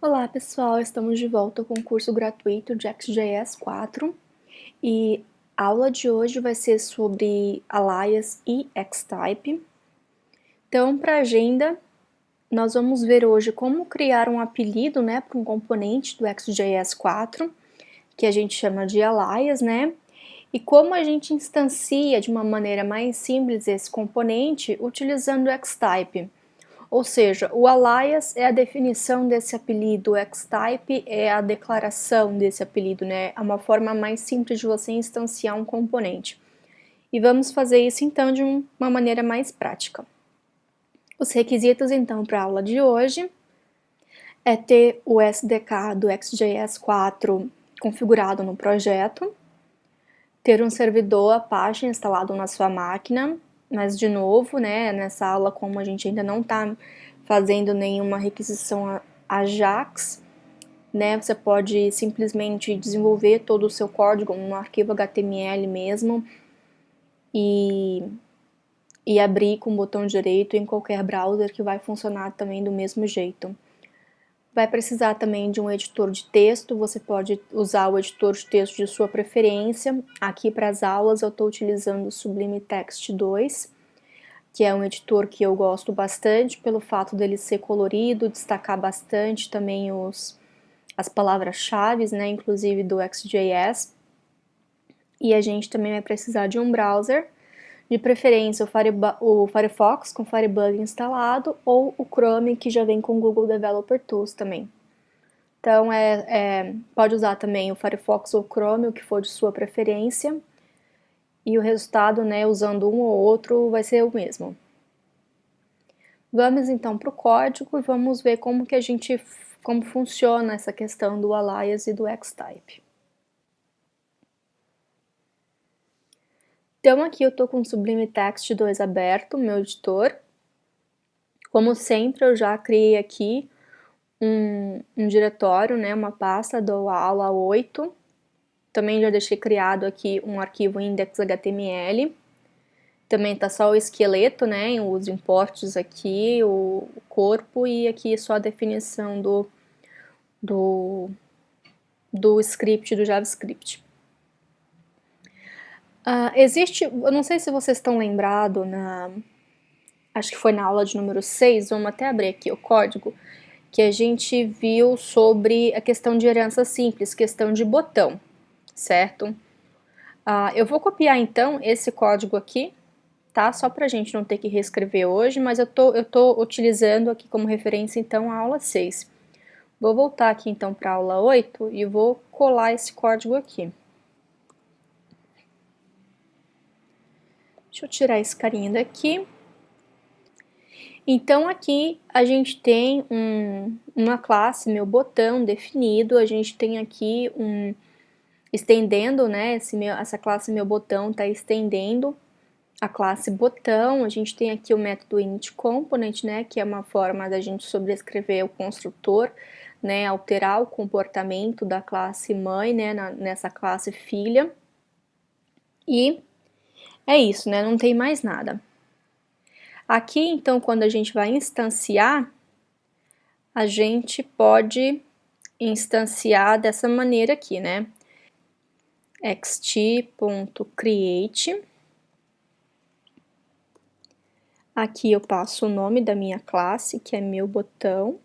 Olá pessoal, estamos de volta com o curso gratuito de XJS 4 e a aula de hoje vai ser sobre alias e Xtype. Então, para a agenda, nós vamos ver hoje como criar um apelido, para um componente do XJS 4, que a gente chama de alias, e como a gente instancia de uma maneira mais simples esse componente utilizando o Xtype. Ou seja, o alias é a definição desse apelido, o Xtype é a declaração desse apelido, É uma forma mais simples de você instanciar um componente. E vamos fazer isso então de uma maneira mais prática. Os requisitos então para a aula de hoje é ter o SDK do XJS 4 configurado no projeto, ter um servidor Apache instalado na sua máquina, mas de novo, nessa aula, como a gente ainda não está fazendo nenhuma requisição Ajax, você pode simplesmente desenvolver todo o seu código no arquivo HTML mesmo e abrir com o botão direito em qualquer browser que vai funcionar também do mesmo jeito. Vai precisar também de um editor de texto, você pode usar o editor de texto de sua preferência. Aqui para as aulas eu estou utilizando o Sublime Text 2, que é um editor que eu gosto bastante pelo fato dele ser colorido, destacar bastante também as palavras-chave, inclusive do XJS. E a gente também vai precisar de um browser, de preferência o Firefox com Firebug instalado ou o Chrome que já vem com o Google Developer Tools também. Então pode usar também o Firefox ou o Chrome, o que for de sua preferência, e o resultado, usando um ou outro, vai ser o mesmo. Vamos então para o código e vamos ver como funciona essa questão do alias e do Xtype. Então aqui eu estou com o Sublime Text 2 aberto, meu editor. Como sempre, eu já criei aqui um diretório, uma pasta do aula 8. Também já deixei criado aqui um arquivo index.html. Também tá só o esqueleto, os importes aqui, o corpo e aqui só a definição do script, do JavaScript. Eu não sei se vocês estão lembrados, acho que foi na aula de número 6, vamos até abrir aqui o código, que a gente viu sobre a questão de herança simples, questão de botão, certo? Eu vou copiar então esse código aqui, tá? Só pra gente não ter que reescrever hoje, mas eu tô utilizando aqui como referência então a aula 6. Vou voltar aqui então para a aula 8 e vou colar esse código aqui. Deixa eu tirar esse carinha daqui. Então aqui a gente tem uma classe, meu botão definido, a gente tem aqui estendendo, essa classe meu botão está estendendo a classe botão, a gente tem aqui o método initComponent, que é uma forma da gente sobrescrever o construtor, alterar o comportamento da classe mãe, nessa classe filha. E é isso, não tem mais nada. Aqui, então, quando a gente vai instanciar, a gente pode instanciar dessa maneira aqui, xt.create. Aqui eu passo o nome da minha classe, que é meu botão.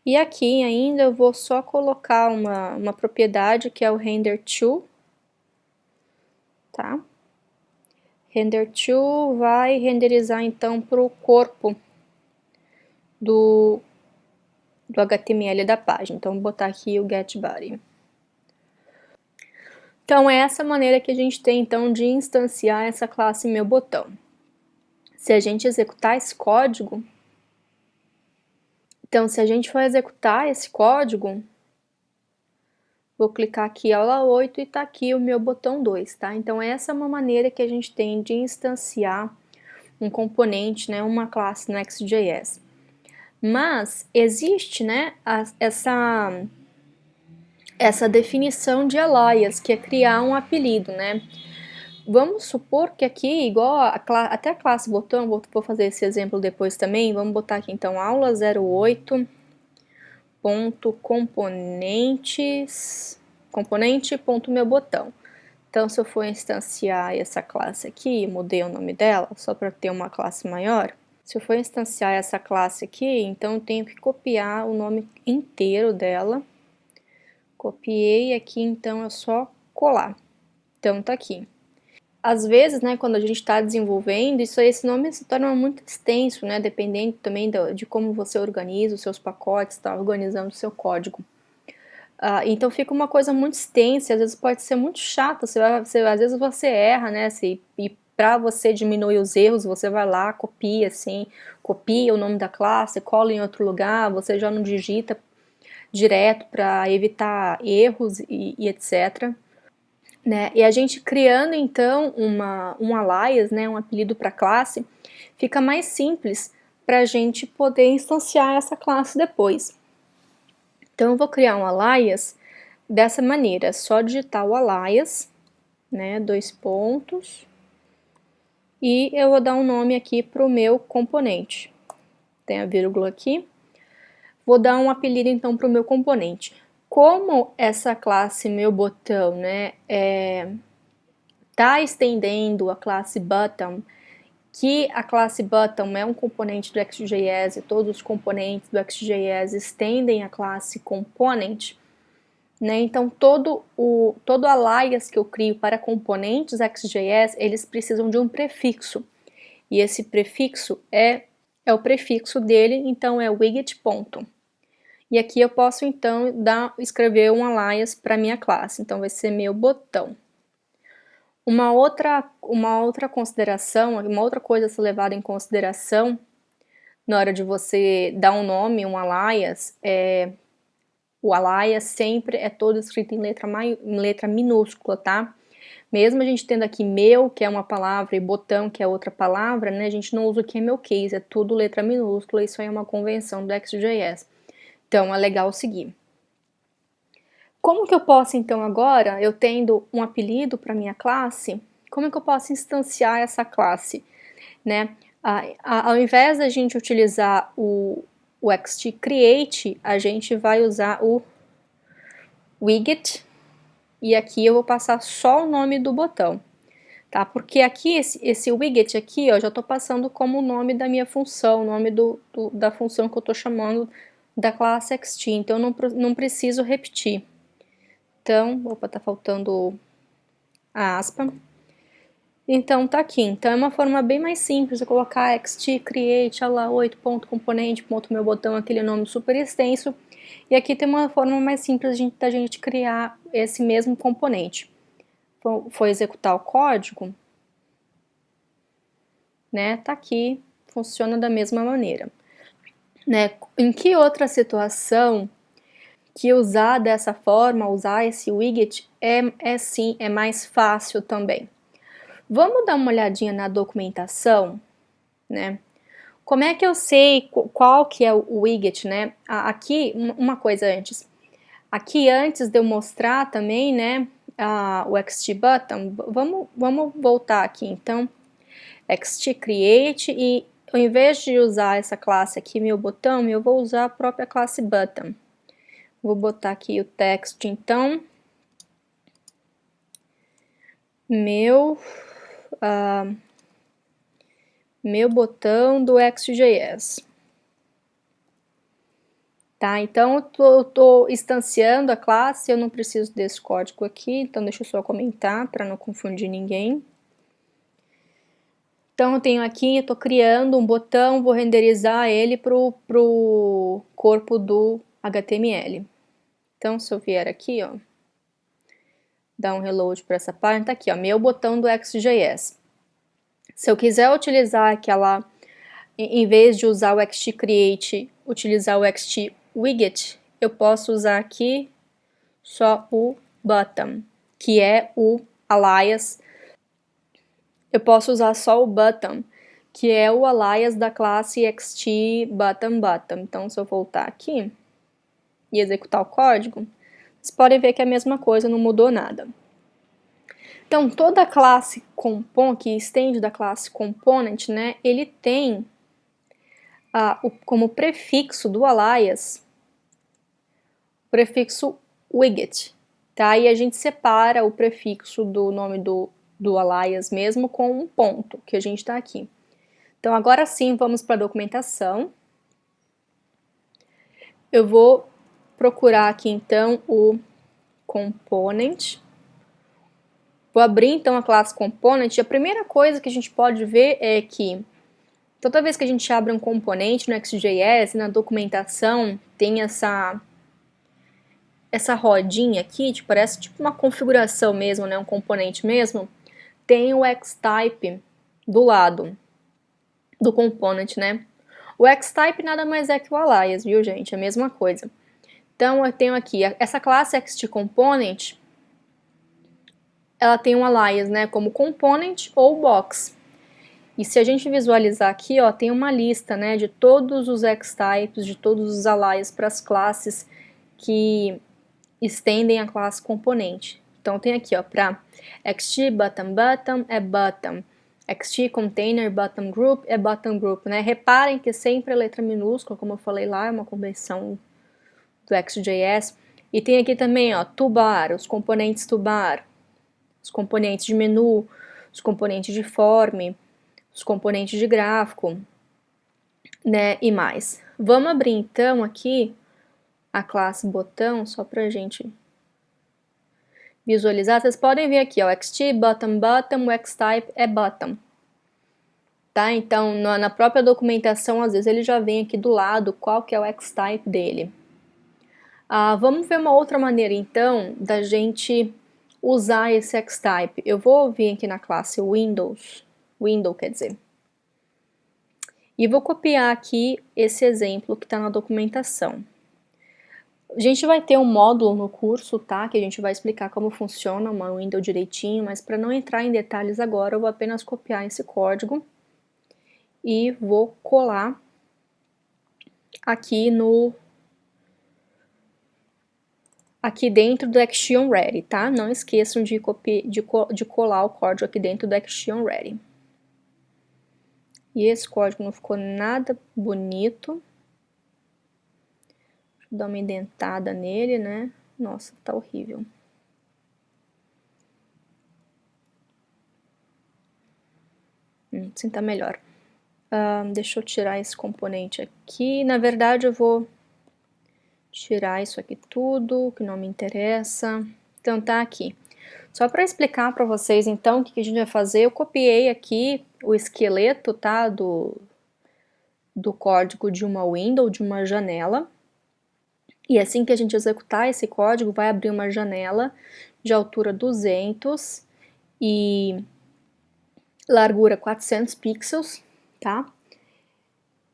E aqui ainda eu vou só colocar uma propriedade que é o render_to, tá? Render_to vai renderizar então para o corpo do HTML da página. Então, vou botar aqui o getBody. Então, é essa maneira que a gente tem então de instanciar essa classe meu botão. Se a gente executar esse código, então se a gente for executar esse código, vou clicar aqui aula 8 e tá aqui o meu botão 2, tá? Então essa é uma maneira que a gente tem de instanciar um componente, uma classe no XJS. Mas existe, essa definição de alias, que é criar um apelido, vamos supor que aqui, igual até a classe botão, vou fazer esse exemplo depois também, vamos botar aqui então aula 08.componente.meu botão. Então, se eu for instanciar essa classe aqui, mudei o nome dela, só para ter uma classe maior. Se eu for instanciar essa classe aqui, então eu tenho que copiar o nome inteiro dela. Copiei aqui, então é só colar. Então, tá aqui. Às vezes, né, quando a gente está desenvolvendo, esse nome se torna muito extenso, né, dependendo também de como você organiza os seus pacotes, está organizando o seu código. Então fica uma coisa muito extensa, às vezes pode ser muito chato, às vezes você erra, né, e para você diminuir os erros, você vai lá, copia o nome da classe, cola em outro lugar, você já não digita direto para evitar erros e etc. Né? E a gente criando então um alias, né, um apelido para a classe, fica mais simples para a gente poder instanciar essa classe depois. Então eu vou criar um alias dessa maneira, só digitar o alias, né, 2 pontos, e eu vou dar um nome aqui para o meu componente. Tem a vírgula aqui. Vou dar um apelido então para o meu componente. Como essa classe meu botão, né, tá estendendo a classe button, que a classe button é um componente do XJS e todos os componentes do XJS estendem a classe component, né? Então todo alias que eu crio para componentes XJS, eles precisam de um prefixo. E esse prefixo é o prefixo dele, então é widget ponto. E aqui eu posso então escrever um alias para minha classe, então vai ser meu botão. Uma outra consideração, uma outra coisa a ser levada em consideração na hora de você dar um nome, um alias, o alias sempre é todo escrito em letra minúscula, tá? Mesmo a gente tendo aqui meu, que é uma palavra, e botão, que é outra palavra, né? A gente não usa o camel case, é tudo letra minúscula, isso aí é uma convenção do XJS. Então, é legal seguir. Como que eu posso, então, agora, eu tendo um apelido para minha classe, como é que eu posso instanciar essa classe, né? Ao invés da gente utilizar o xtCreate, a gente vai usar o widget, e aqui eu vou passar só o nome do botão, tá? Porque aqui, esse widget aqui, ó, eu já estou passando como o nome da minha função, o nome da função que eu estou chamando da classe xt, então eu não preciso repetir. Então, opa, tá faltando a aspa. Então, tá aqui. Então, é uma forma bem mais simples de colocar xtCreate, lá 8.componente.meu botão, aquele nome super extenso. E aqui tem uma forma mais simples da gente criar esse mesmo componente. Foi executar o código, né? Tá aqui, funciona da mesma maneira. Né? Em que outra situação que usar dessa forma, usar esse widget, sim, é mais fácil também. Vamos dar uma olhadinha na documentação, né? Como é que eu sei qual que é o widget, né? Aqui, uma coisa antes. Aqui, antes de eu mostrar também, né, o xtButton, vamos voltar aqui, então, xtCreate, e ao invés de usar essa classe aqui, meu botão, eu vou usar a própria classe button. Vou botar aqui o text, então, meu botão do XJS. Tá, então eu tô instanciando a classe, eu não preciso desse código aqui, então deixa eu só comentar para não confundir ninguém. Então eu tenho aqui, eu tô criando um botão, vou renderizar ele pro corpo do HTML. Então se eu vier aqui, ó, dar um reload para essa página, tá aqui, ó, meu botão do XJS. Se eu quiser utilizar aquela, em vez de usar o xtCreate, utilizar o xtWidget, eu posso usar aqui só o button, que é o alias. Eu posso usar só o button, que é o alias da classe xtButtonButton. Então, se eu voltar aqui e executar o código, vocês podem ver que é a mesma coisa, não mudou nada. Então, toda a classe que estende da classe component, né, ele tem como prefixo do alias, o prefixo widget, tá? E a gente separa o prefixo do nome do alias mesmo com um ponto, que a gente está aqui. Então, agora sim, vamos para a documentação. Eu vou procurar aqui, então, o component. Vou abrir, então, a classe component. E a primeira coisa que a gente pode ver é que toda vez que a gente abre um componente no Next.js, na documentação, tem essa rodinha aqui, que parece tipo uma configuração mesmo, né, um componente mesmo, tem o Xtype do lado do component, né? O Xtype nada mais é que o alias, viu, gente? É a mesma coisa. Então, eu tenho aqui, essa classe XTComponent, ela tem um alias, né, como component ou box. E se a gente visualizar aqui, ó, tem uma lista, né, de todos os Xtypes, de todos os alias para as classes que estendem a classe componente. Então, tem aqui, ó, para XT button button é button, XT container button group é button group, né? Reparem que sempre a letra minúscula, como eu falei lá, é uma convenção do Next.js. E tem aqui também, ó, toolbar, os componentes toolbar, os componentes de menu, os componentes de form, os componentes de gráfico, né, e mais. Vamos abrir então aqui a classe botão, só pra gente visualizar. Vocês podem ver aqui, ó, XT, button, button, o Xtype é button. Tá? Então, na própria documentação, às vezes ele já vem aqui do lado qual que é o Xtype dele. Vamos ver uma outra maneira, então, da gente usar esse Xtype. Eu vou vir aqui na classe window, quer dizer, e vou copiar aqui esse exemplo que está na documentação. A gente vai ter um módulo no curso, tá? Que a gente vai explicar como funciona uma window direitinho, mas para não entrar em detalhes agora, eu vou apenas copiar esse código e vou colar aqui dentro do ActionReady, tá? Não esqueçam de colar o código aqui dentro do ActionReady. E esse código não ficou nada bonito. Deixa eu dar uma indentada nele, né? Nossa, tá horrível. Assim tá melhor. Deixa eu tirar esse componente aqui. Na verdade, eu vou tirar isso aqui tudo, que não me interessa. Então, tá aqui. Só para explicar para vocês, então, o que a gente vai fazer, eu copiei aqui o esqueleto, tá, do código de uma window, de uma janela. E assim que a gente executar esse código, vai abrir uma janela de altura 200 e largura 400 pixels, tá?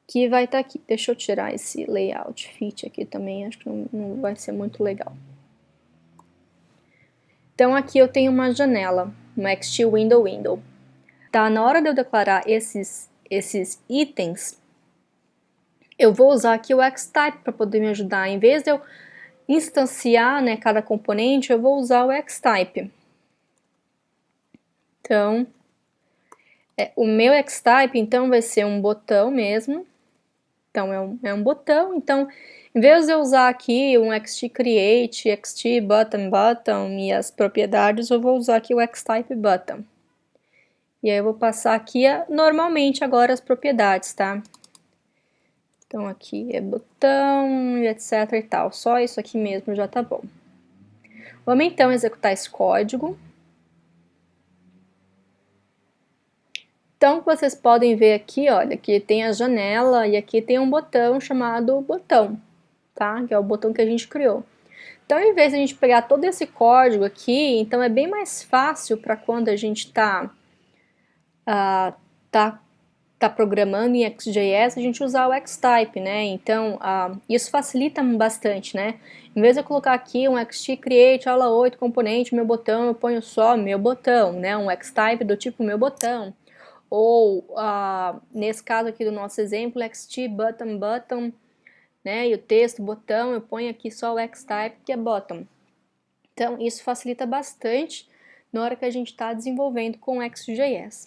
Que vai estar aqui. Deixa eu tirar esse layout fit aqui também, acho que não vai ser muito legal. Então aqui eu tenho uma janela, uma XT window. Tá, na hora de eu declarar esses itens, eu vou usar aqui o Xtype para poder me ajudar. Em vez de eu instanciar, né, cada componente, eu vou usar o Xtype. Então, o meu Xtype, então, vai ser um botão mesmo. Então, é um botão. Então, em vez de eu usar aqui um XTCreate, XTButton e as propriedades, eu vou usar aqui o Xtype button. E aí eu vou passar aqui normalmente agora as propriedades, tá? Então, aqui é botão e etc e tal. Só isso aqui mesmo já tá bom. Vamos então executar esse código. Então, vocês podem ver aqui, olha, aqui tem a janela e aqui tem um botão chamado botão, tá? Que é o botão que a gente criou. Então, em vez de a gente pegar todo esse código aqui, então é bem mais fácil para quando a gente tá programando em XJS, a gente usar o Xtype, né? Então, isso facilita bastante, né? Em vez de eu colocar aqui um XTCreate, aula 8, componente, meu botão, eu ponho só meu botão, né? Um Xtype do tipo meu botão. Ou, nesse caso aqui do nosso exemplo, XTButton, né? E o texto, botão, eu ponho aqui só o Xtype, que é bottom. Então, isso facilita bastante, na hora que a gente está desenvolvendo com XJS.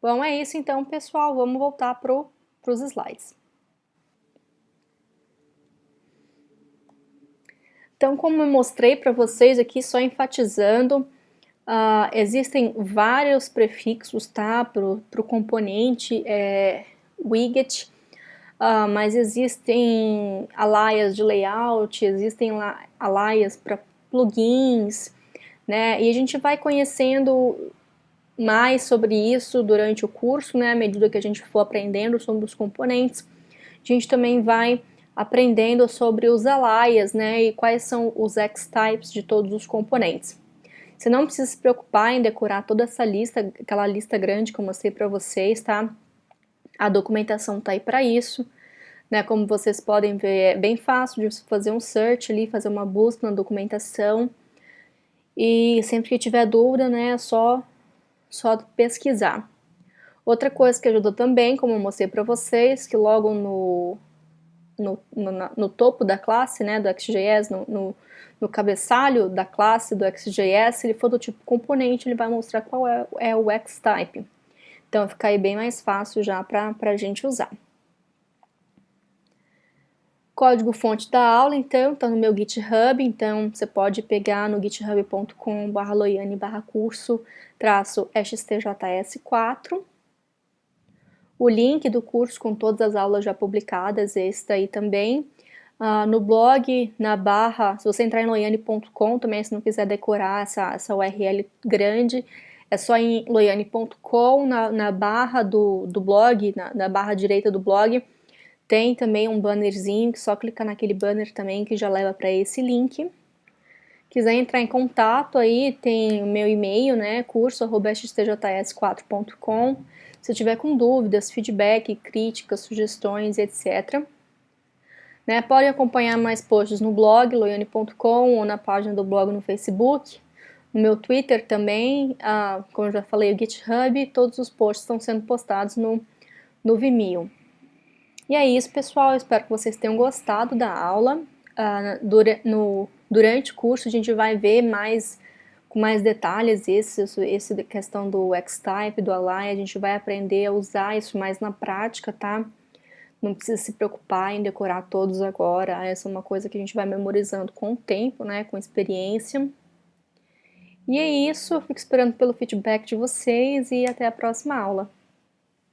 Bom, é isso então, pessoal. Vamos voltar para os slides. Então, como eu mostrei para vocês aqui, só enfatizando, existem vários prefixos, tá, para o componente widget, mas existem alias de layout, existem alias para plugins, né, e a gente vai conhecendo mais sobre isso durante o curso, né, à medida que a gente for aprendendo sobre os componentes. A gente também vai aprendendo sobre os alias, né, e quais são os X-types de todos os componentes. Você não precisa se preocupar em decorar toda essa lista, aquela lista grande que eu mostrei para vocês, tá? A documentação tá aí para isso, né? Como vocês podem ver, é bem fácil de fazer um search ali, fazer uma busca na documentação. E sempre que tiver dúvida, né, é só pesquisar. Outra coisa que ajuda também, como eu mostrei para vocês, que logo no topo da classe, né, do XJS, no cabeçalho da classe do XJS, se ele for do tipo componente, ele vai mostrar qual é o X-type. Então fica aí bem mais fácil já para a gente usar. Código-fonte da aula, então, está no meu GitHub, então você pode pegar no github.com/loiane/curso-xtjs4. O link do curso com todas as aulas já publicadas, esse daí também. No blog, na barra, se você entrar em loiane.com também, se não quiser decorar essa URL grande, é só em loiane.com, na barra do blog, na barra direita do blog, tem também um bannerzinho, que só clicar naquele banner também, que já leva para esse link. Quiser entrar em contato aí, tem o meu e-mail, né, curso@xtjs4.com. Se tiver com dúvidas, feedback, críticas, sugestões, etc. Né, pode acompanhar mais posts no blog, loiane.com, ou na página do blog no Facebook, no meu Twitter também, como eu já falei, o GitHub, todos os posts estão sendo postados no Vimeo. E é isso, pessoal, eu espero que vocês tenham gostado da aula. Durante o curso a gente vai ver com mais detalhes essa questão do X-type, do align, a gente vai aprender a usar isso mais na prática, tá? Não precisa se preocupar em decorar todos agora, essa é uma coisa que a gente vai memorizando com o tempo, né, com experiência. E é isso, eu fico esperando pelo feedback de vocês e até a próxima aula.